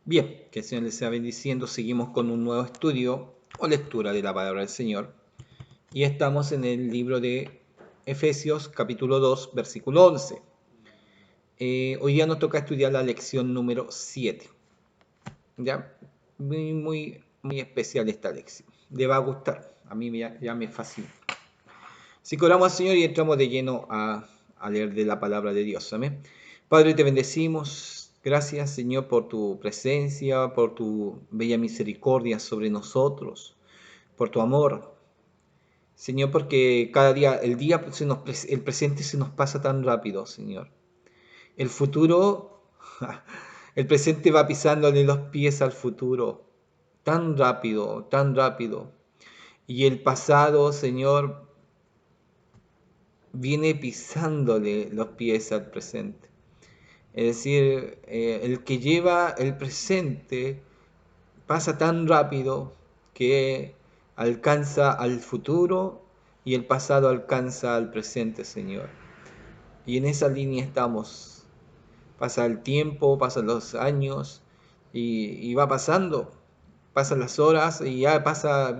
Bien, que el Señor les sea bendiciendo. Seguimos con un nuevo estudio o lectura de la palabra del Señor. Y estamos en el libro de Efesios, capítulo 2, versículo 11. Hoy día nos toca estudiar la lección número 7. ¿Ya? Muy especial esta lección. Le va a gustar. A mí ya me fascina. Así que oramos al Señor y entramos de lleno a leer de la palabra de Dios. Amén. Padre, te bendecimos. Gracias, Señor, por tu presencia, por tu bella misericordia sobre nosotros, por tu amor. Señor, porque cada día, el presente se nos pasa tan rápido, Señor. El futuro, el presente va pisándole los pies al futuro. Tan rápido, tan rápido. Y el pasado, Señor, viene pisándole los pies al presente. Es decir, el que lleva el presente pasa tan rápido que alcanza al futuro y el pasado alcanza al presente, Señor. Y en esa línea estamos. Pasa el tiempo, pasan los años y va pasando. Pasan las horas y ya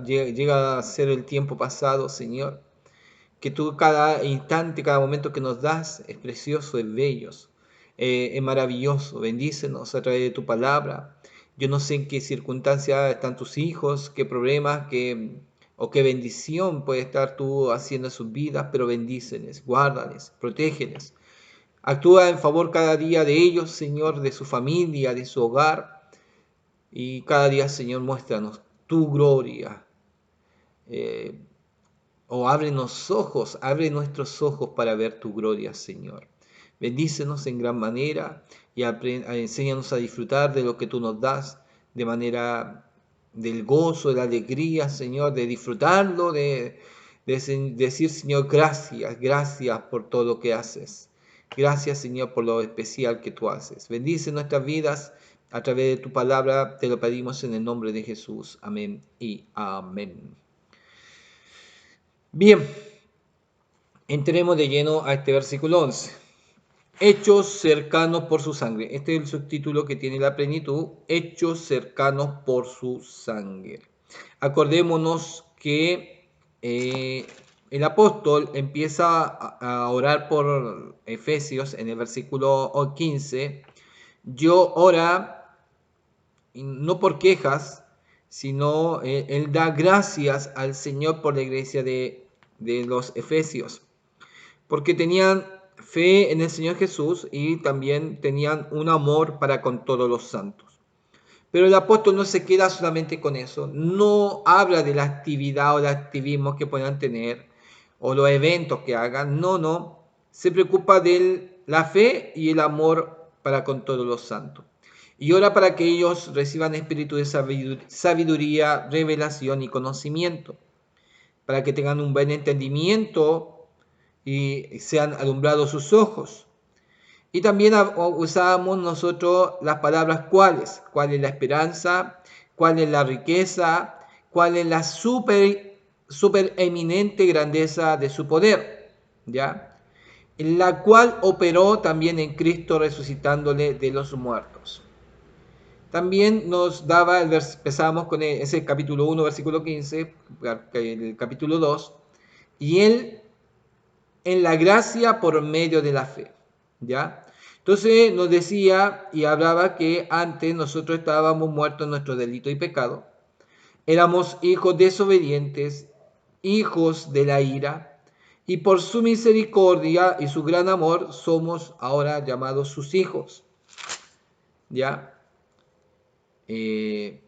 llega a ser el tiempo pasado, Señor. Que tú cada instante, cada momento que nos das es precioso, es bello, es maravilloso. Bendícenos a través de tu palabra. Yo no sé en qué circunstancia están tus hijos, qué problemas, o qué bendición puede estar tú haciendo en sus vidas, pero bendíceles, guárdales, protégeles. Actúa en favor cada día de ellos, Señor, de su familia, de su hogar. Y cada día, Señor, muéstranos tu gloria. Eh, abre nuestros ojos para ver tu gloria, Señor. Bendícenos en gran manera y enséñanos a disfrutar de lo que tú nos das, de manera del gozo, de la alegría, Señor, de disfrutarlo, de decir, Señor, gracias por todo lo que haces. Gracias, Señor, por lo especial que tú haces. Bendice nuestras vidas a través de tu palabra. Te lo pedimos en el nombre de Jesús. Amén y amén. Bien, entremos de lleno a este versículo 11. Hechos cercanos por su sangre. Este es el subtítulo que tiene la plenitud. Hechos cercanos por su sangre. Acordémonos que el apóstol empieza a orar por Efesios en el versículo 15. Yo ora no por quejas, sino él da gracias al Señor por la iglesia de los Efesios, porque tenían fe en el Señor Jesús y también tenían un amor para con todos los santos. Pero el apóstol no se queda solamente con eso, no habla de la actividad o el activismo que puedan tener o los eventos que hagan, no, se preocupa de la fe y el amor para con todos los santos. Y ora para que ellos reciban espíritu de sabiduría, revelación y conocimiento, para que tengan un buen entendimiento y sean alumbrados sus ojos. Y también usábamos nosotros las palabras cuáles. ¿Cuál es la esperanza? ¿Cuál es la riqueza? ¿Cuál es la super eminente grandeza de su poder? ¿Ya? En la cual operó también en Cristo resucitándole de los muertos. También nos daba, empezamos con ese capítulo 1, versículo 15, el capítulo 2, y él en la gracia por medio de la fe, ¿ya? Entonces nos decía y hablaba que antes nosotros estábamos muertos en nuestro delito y pecado, éramos hijos desobedientes, hijos de la ira, y por su misericordia y su gran amor somos ahora llamados sus hijos, ¿ya? Y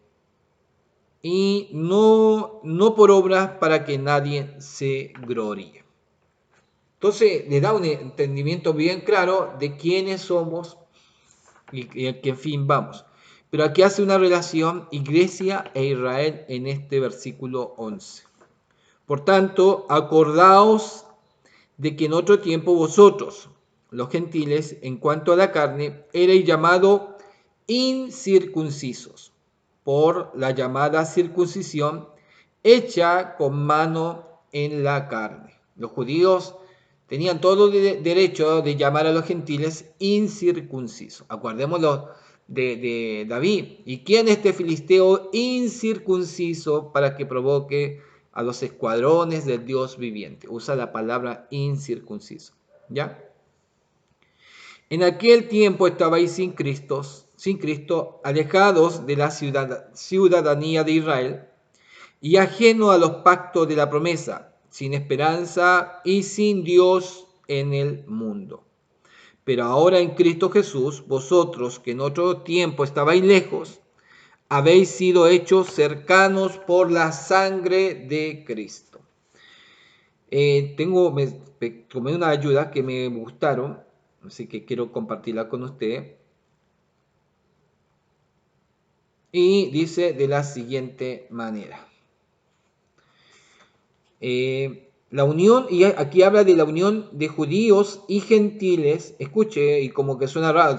no por obras para que nadie se gloríe. Entonces le da un entendimiento bien claro de quiénes somos y a qué fin vamos. Pero aquí hace una relación Iglesia e Israel en este versículo 11. Por tanto, acordaos de que en otro tiempo vosotros, los gentiles, en cuanto a la carne, erais llamados incircuncisos por la llamada circuncisión hecha con mano en la carne. Los judíos tenían todo derecho de llamar a los gentiles incircuncisos. Acordémonos de David. ¿Y quién es este filisteo incircunciso para que provoque a los escuadrones del Dios viviente? Usa la palabra incircunciso, ¿ya? En aquel tiempo estabais sin Cristo, alejados de la ciudadanía de Israel y ajeno a los pactos de la promesa, sin esperanza y sin Dios en el mundo. Pero ahora en Cristo Jesús, vosotros que en otro tiempo estabais lejos, habéis sido hechos cercanos por la sangre de Cristo. Tomé una ayuda que me gustaron, así que quiero compartirla con usted. Y dice de la siguiente manera. La unión, y aquí habla de la unión de judíos y gentiles. Escuche, y como que suena raro,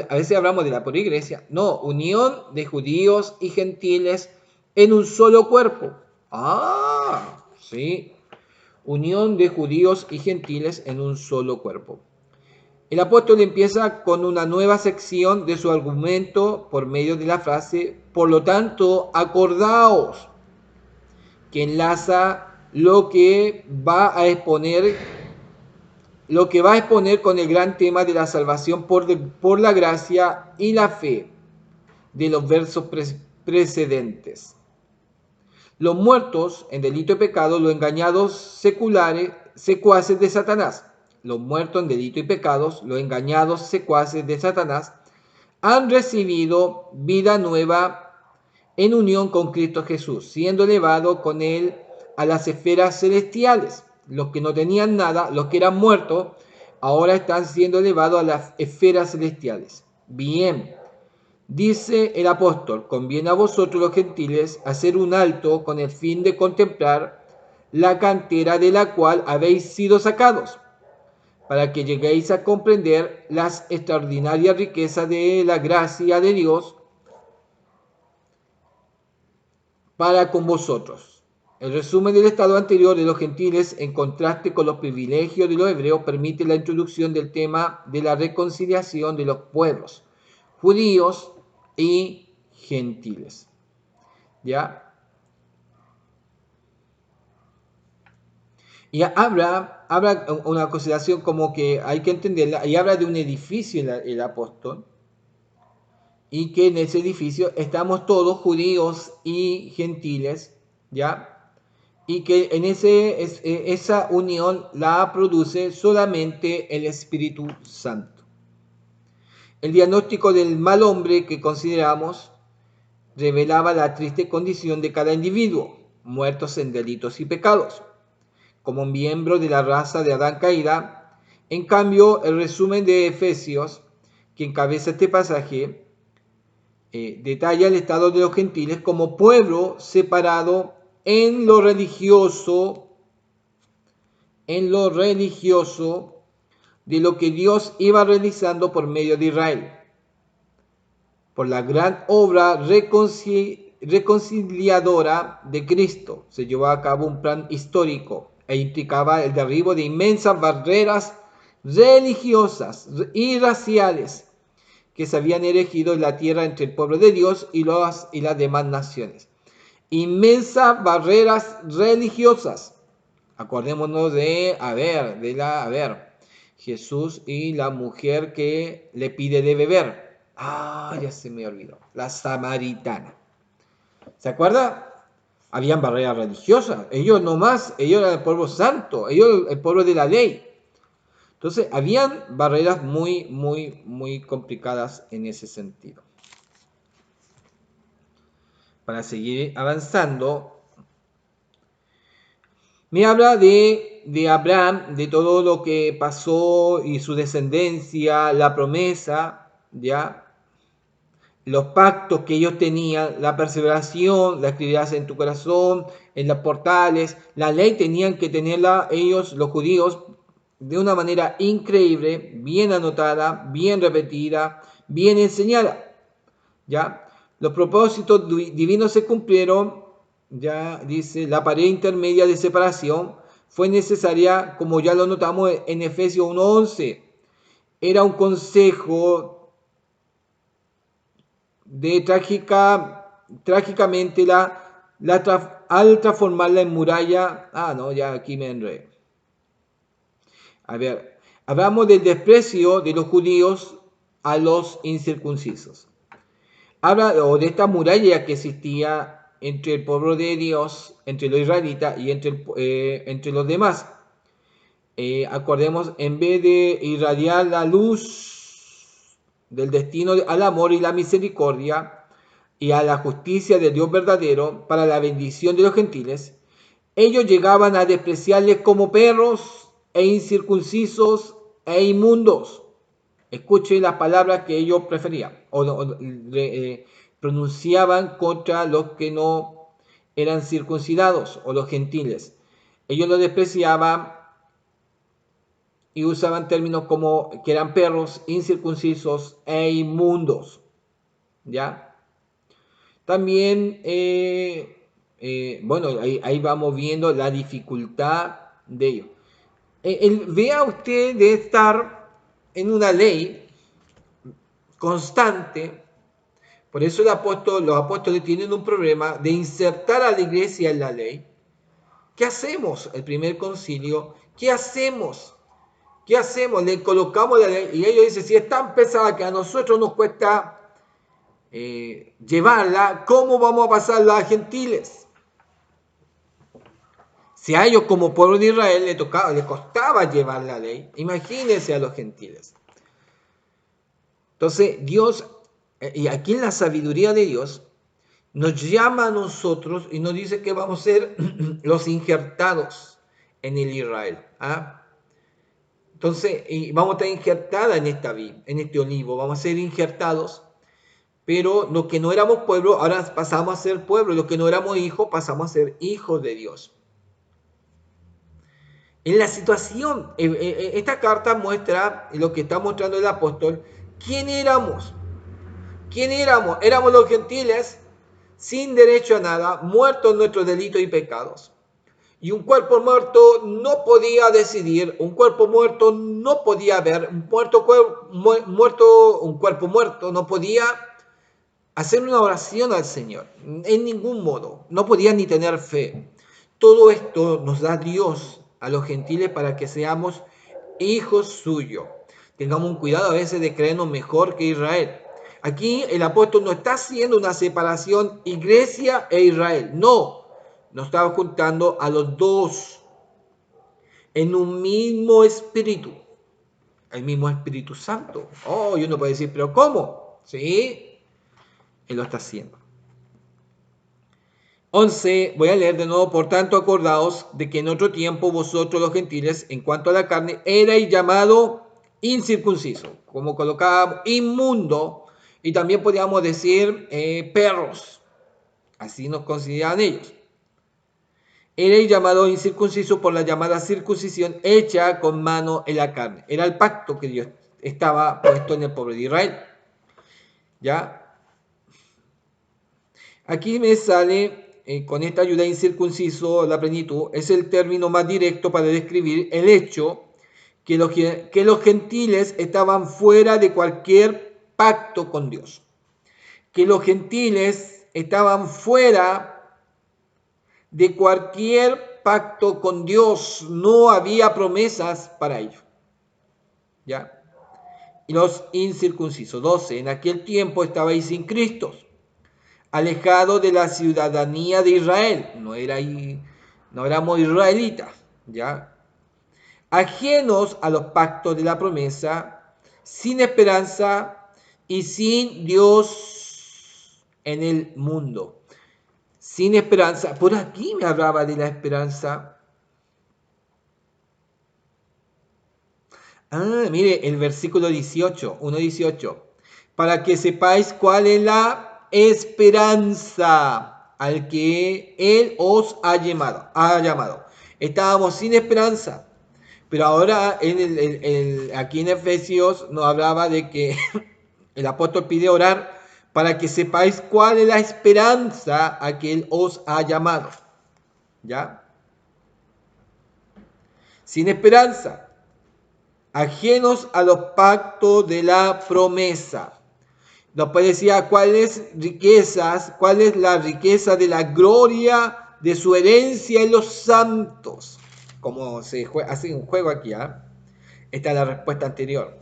a veces hablamos de la poligresia. No, unión de judíos y gentiles en un solo cuerpo. Ah, sí. Unión de judíos y gentiles en un solo cuerpo. El apóstol empieza con una nueva sección de su argumento por medio de la frase, por lo tanto, acordaos, que enlaza lo que va a exponer con el gran tema de la salvación por la gracia y la fe de los versos precedentes. Los muertos en delito y pecado, los engañados seculares, secuaces de Satanás. Los muertos en delito y pecados, los engañados secuaces de Satanás, han recibido vida nueva en unión con Cristo Jesús, siendo elevados con Él a las esferas celestiales. Los que no tenían nada, los que eran muertos, ahora están siendo elevados a las esferas celestiales. Bien, dice el apóstol, conviene a vosotros los gentiles hacer un alto con el fin de contemplar la cantera de la cual habéis sido sacados, para que lleguéis a comprender las extraordinarias riquezas de la gracia de Dios para con vosotros. El resumen del estado anterior de los gentiles en contraste con los privilegios de los hebreos permite la introducción del tema de la reconciliación de los pueblos, judíos y gentiles. ¿Ya? Y habla una consideración como que hay que entenderla, y habla de un edificio el apóstol, y que en ese edificio estamos todos, judíos y gentiles, ¿ya? Y que en esa unión la produce solamente el Espíritu Santo. El diagnóstico del mal hombre que consideramos revelaba la triste condición de cada individuo, muertos en delitos y pecados, como miembro de la raza de Adán caída. En cambio, el resumen de Efesios, que encabeza este pasaje, detalla el estado de los gentiles como pueblo separado en lo religioso de lo que Dios iba realizando por medio de Israel. Por la gran obra reconciliadora de Cristo se llevó a cabo un plan histórico e implicaba el derribo de inmensas barreras religiosas y raciales que se habían erigido en la tierra entre el pueblo de Dios y las demás naciones. Inmensas barreras religiosas. Acordémonos de Jesús y la mujer que le pide de beber. Ah, ya se me olvidó. La samaritana. ¿Se acuerda? Habían barreras religiosas. Ellos eran el pueblo santo, ellos el pueblo de la ley. Entonces, habían barreras muy, muy, muy complicadas en ese sentido. Para seguir avanzando, me habla de Abraham, de todo lo que pasó y su descendencia, la promesa, ¿ya? Los pactos que ellos tenían, la perseveración, la escribirás en tu corazón, en los portales, la ley tenían que tenerla ellos, los judíos, de una manera increíble, bien anotada, bien repetida, bien enseñada. ¿Ya? Los propósitos divinos se cumplieron, ya dice, la pared intermedia de separación fue necesaria, como ya lo notamos en Efesios 1:11. Era un consejo trágicamente al transformarla en muralla. No, ya aquí me enredé. A ver, hablamos del desprecio de los judíos a los incircuncisos. Habla de esta muralla que existía entre el pueblo de Dios, entre los israelitas y entre los demás. Acordemos, en vez de irradiar la luz del destino al amor y la misericordia y a la justicia del Dios verdadero para la bendición de los gentiles, ellos llegaban a despreciarles como perros e incircuncisos e inmundos. Escuchen las palabras que ellos preferían pronunciaban contra los que no eran circuncidados o los gentiles. Ellos lo despreciaban y usaban términos como que eran perros, incircuncisos e inmundos. ¿Ya? También, bueno, ahí vamos viendo la dificultad de ellos. Vea usted de estar en una ley constante. Por eso los apóstoles tienen un problema de insertar a la iglesia en la ley. ¿Qué hacemos? El primer concilio, ¿qué hacemos? ¿Qué hacemos? Le colocamos la ley y ellos dicen, si es tan pesada que a nosotros nos cuesta llevarla, ¿cómo vamos a pasarla a gentiles? Si a ellos como pueblo de Israel les costaba llevar la ley, imagínense a los gentiles. Entonces Dios, y aquí en la sabiduría de Dios, nos llama a nosotros y nos dice que vamos a ser los injertados en el Israel. Entonces, vamos a estar injertados en esta vid, en este olivo, vamos a ser injertados, pero los que no éramos pueblo, ahora pasamos a ser pueblo, los que no éramos hijos, pasamos a ser hijos de Dios. En la situación, esta carta muestra lo que está mostrando el apóstol, ¿quién éramos? ¿Quién éramos? Éramos los gentiles, sin derecho a nada, muertos en nuestros delitos y pecados. Y un cuerpo muerto no podía decidir, un cuerpo muerto no podía ver, un cuerpo muerto no podía hacer una oración al Señor, en ningún modo, no podía ni tener fe. Todo esto nos da Dios a los gentiles para que seamos hijos suyos. Tengamos un cuidado a veces de creernos mejor que Israel. Aquí el apóstol no está haciendo una separación iglesia e Israel, no, nos está juntando a los dos en un mismo espíritu, el mismo Espíritu Santo. Y uno puede decir, ¿pero cómo? Sí, Él lo está haciendo. 11, voy a leer de nuevo, por tanto acordaos de que en otro tiempo vosotros los gentiles, en cuanto a la carne, erais llamado incircunciso, como colocábamos, inmundo, y también podríamos decir perros, así nos consideraban ellos. Erais llamado incircunciso por la llamada circuncisión hecha con mano en la carne. Era el pacto que Dios estaba puesto en el pueblo de Israel. ¿Ya? Aquí me sale, con esta ayuda incircunciso, la plenitud, es el término más directo para describir el hecho que los gentiles estaban fuera de cualquier pacto con Dios. Que los gentiles estaban fuera de cualquier pacto con Dios, no había promesas para ellos. ¿Ya? Y los incircuncisos, 12, en aquel tiempo estabais sin Cristo, alejados de la ciudadanía de Israel, no éramos israelitas, ¿ya? Ajenos a los pactos de la promesa, sin esperanza y sin Dios en el mundo. Sin esperanza. Por aquí me hablaba de la esperanza. Mire, el versículo 18, 1:18. Para que sepáis cuál es la esperanza al que Él os ha llamado. Estábamos sin esperanza. Pero ahora aquí en Efesios nos hablaba de que el apóstol pide orar para que sepáis cuál es la esperanza a que Él os ha llamado. ¿Ya? Sin esperanza, ajenos a los pactos de la promesa. Después decía cuál es la riqueza de la gloria de su herencia en los santos. Como se hace un juego aquí, ¿ah? Esta es la respuesta anterior.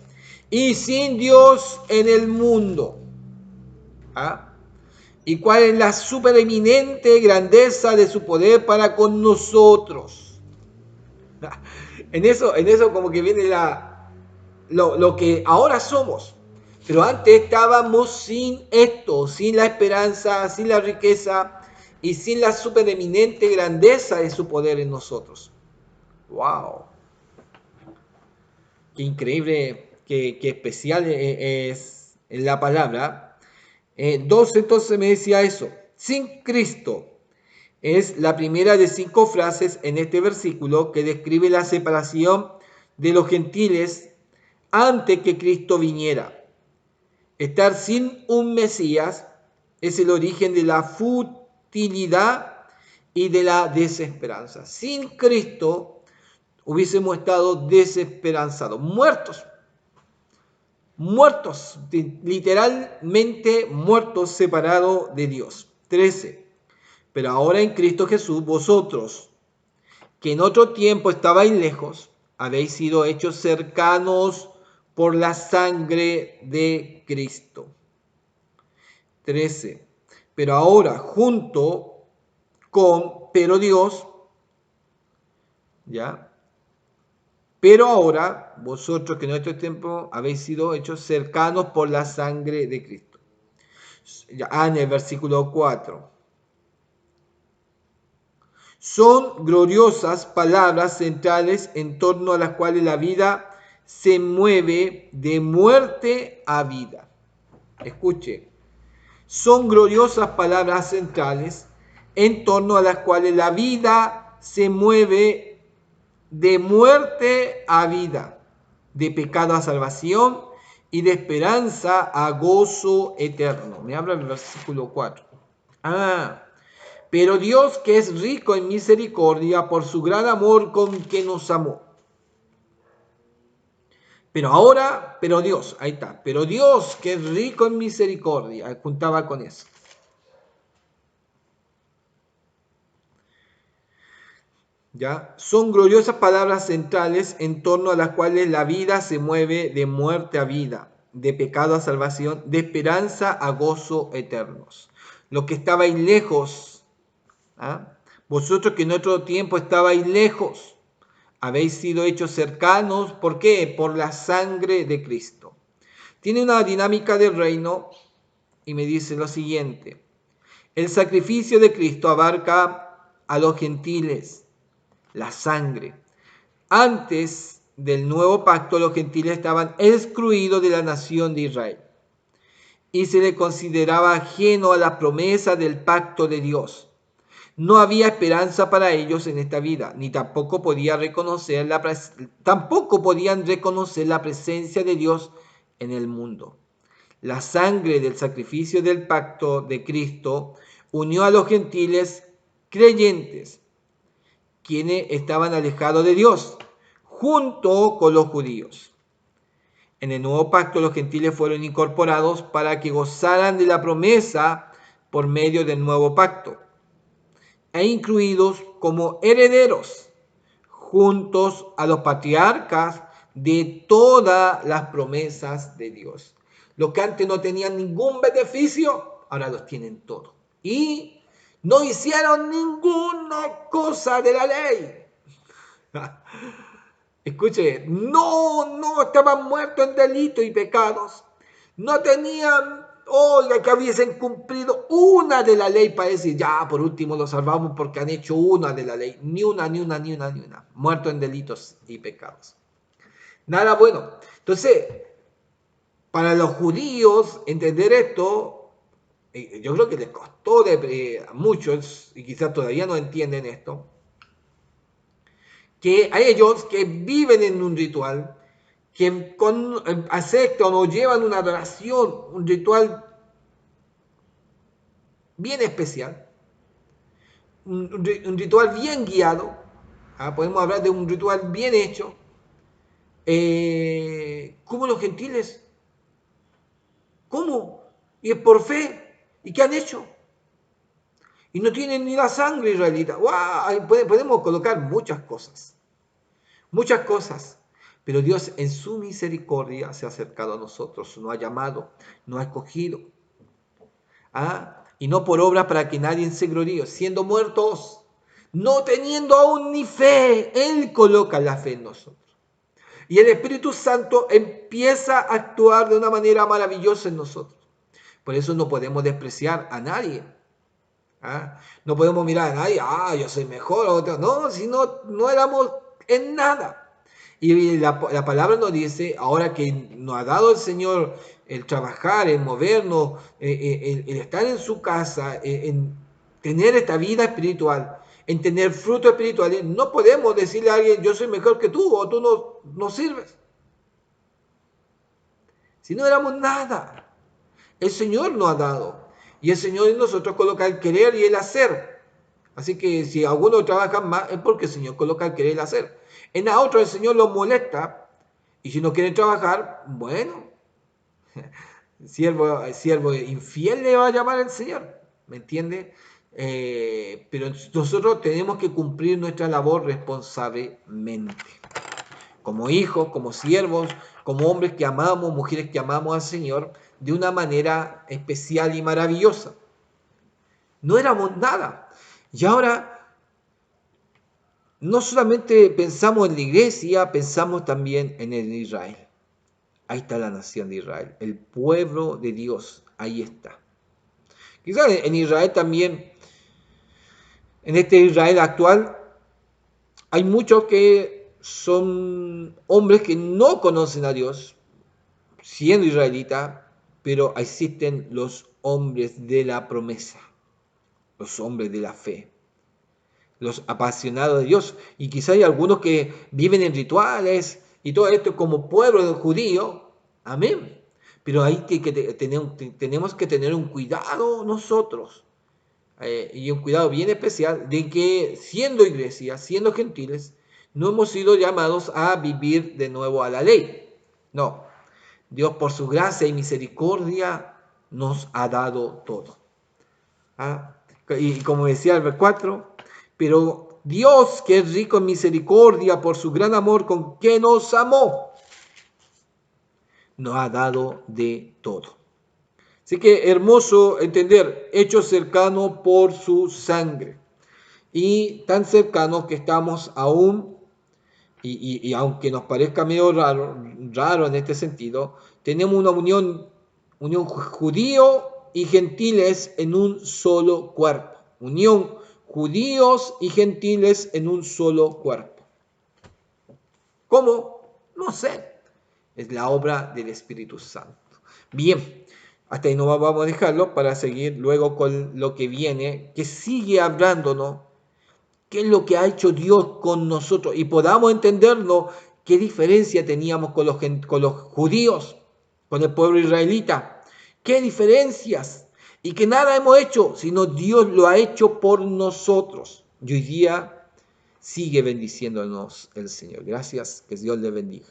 Y sin Dios en el mundo. ¿Ah? ¿Y cuál es la supereminente grandeza de su poder para con nosotros? En eso como que viene lo que ahora somos. Pero antes estábamos sin esto, sin la esperanza, sin la riqueza y sin la supereminente grandeza de su poder en nosotros. ¡Wow! Qué increíble, qué especial es la palabra. Dos, entonces me decía eso. Sin Cristo es la primera de 5 frases en este versículo que describe la separación de los gentiles antes que Cristo viniera. Estar sin un Mesías es el origen de la futilidad y de la desesperanza. Sin Cristo hubiésemos estado desesperanzados, muertos, literalmente muertos, separados de Dios. 13. Pero ahora en Cristo Jesús, vosotros, que en otro tiempo estabais lejos, habéis sido hechos cercanos por la sangre de Cristo. 13. Pero ahora, pero Dios, ¿ya? Pero ahora, vosotros que en nuestro tiempo habéis sido hechos cercanos por la sangre de Cristo. En el versículo 4. Son gloriosas palabras centrales en torno a las cuales la vida se mueve de muerte a vida. Escuche, son gloriosas palabras centrales en torno a las cuales la vida se mueve de muerte a vida, de pecado a salvación y de esperanza a gozo eterno. Me habla el versículo 4. Pero Dios, que es rico en misericordia por su gran amor con que nos amó. Pero Dios, ahí está. Pero Dios, que es rico en misericordia, juntaba con eso. ¿Ya? Son gloriosas palabras centrales en torno a las cuales la vida se mueve de muerte a vida, de pecado a salvación, de esperanza a gozo eternos. Los que estabais lejos, ¿ah? Vosotros que en otro tiempo estabais lejos, habéis sido hechos cercanos. ¿Por qué? Por la sangre de Cristo. Tiene una dinámica del reino y me dice lo siguiente. El sacrificio de Cristo abarca a los gentiles, la sangre. Antes del nuevo pacto, los gentiles estaban excluidos de la nación de Israel y se les consideraba ajeno a la promesa del pacto de Dios. No había esperanza para ellos en esta vida, ni tampoco podían reconocer la presencia de Dios en el mundo. La sangre del sacrificio del pacto de Cristo unió a los gentiles creyentes, quienes estaban alejados de Dios, junto con los judíos. En el nuevo pacto los gentiles fueron incorporados para que gozaran de la promesa por medio del nuevo pacto, e incluidos como herederos, juntos a los patriarcas de todas las promesas de Dios. Los que antes no tenían ningún beneficio, ahora los tienen todos. Y no hicieron ninguna cosa de la ley. Escuche, no estaban muertos en delitos y pecados. No tenían, oiga, que hubiesen cumplido una de la ley para decir, ya, por último los salvamos porque han hecho una de la ley. Ni una. Muertos en delitos y pecados. Nada bueno. Entonces, para los judíos entender esto, yo creo que les costó a muchos, y quizás todavía no entienden esto, que a ellos que viven en un ritual, que aceptan o llevan una adoración, un ritual bien especial, un ritual bien guiado, podemos hablar de un ritual bien hecho, como los gentiles. ¿Cómo? Y es por fe. ¿Y qué han hecho? Y no tienen ni la sangre israelita. ¡Wow! Podemos colocar muchas cosas. Muchas cosas. Pero Dios en su misericordia se ha acercado a nosotros, nos ha llamado, nos ha escogido. Y no por obra para que nadie se gloríe, siendo muertos, no teniendo aún ni fe. Él coloca la fe en nosotros. Y el Espíritu Santo empieza a actuar de una manera maravillosa en nosotros. Por eso no podemos despreciar a nadie. No podemos mirar a nadie, yo soy mejor, otro. No, si no éramos en nada. Y la palabra nos dice, ahora que nos ha dado el Señor el trabajar, el movernos, el estar en su casa, en tener esta vida espiritual, en tener frutos espirituales, no podemos decirle a alguien, yo soy mejor que tú, o tú no sirves. Si no éramos nada, el Señor nos ha dado. Y el Señor en nosotros coloca el querer y el hacer. Así que si algunos trabajan más, es porque el Señor coloca el querer y el hacer. En a otros el Señor los molesta. Y si no quieren trabajar, bueno, siervo infiel le va a llamar el Señor. ¿Me entiende? Pero nosotros tenemos que cumplir nuestra labor responsablemente. Como hijos, como siervos, como hombres que amamos, mujeres que amamos al Señor, de una manera especial y maravillosa. No éramos nada. Y ahora, no solamente pensamos en la iglesia, pensamos también en el Israel. Ahí está la nación de Israel, el pueblo de Dios, ahí está. Quizás en Israel también, en este Israel actual, hay muchos que son hombres que no conocen a Dios, siendo israelita, pero existen los hombres de la promesa, los hombres de la fe, los apasionados de Dios. Y quizá hay algunos que viven en rituales y todo esto como pueblo judío. Amén. Pero tenemos que tener un cuidado nosotros. Y un cuidado bien especial de que siendo iglesia, siendo gentiles, no hemos sido llamados a vivir de nuevo a la ley. No. Dios por su gracia y misericordia nos ha dado todo. Y como decía el versículo 4, pero Dios, que es rico en misericordia por su gran amor con que nos amó, nos ha dado de todo. Así que hermoso entender, hechos cercanos por su sangre. Y tan cercanos que estamos aún, y aunque nos parezca medio raro en este sentido, tenemos una unión judío y gentiles en un solo cuerpo. Unión judíos y gentiles en un solo cuerpo. ¿Cómo? No sé. Es la obra del Espíritu Santo. Bien, hasta ahí no vamos a dejarlo para seguir luego con lo que viene, que sigue hablándonos qué es lo que ha hecho Dios con nosotros y podamos entenderlo, qué diferencia teníamos con los judíos, con el pueblo israelita, qué diferencias, y que nada hemos hecho, sino Dios lo ha hecho por nosotros. Y hoy día sigue bendiciéndonos el Señor. Gracias, que Dios le bendiga.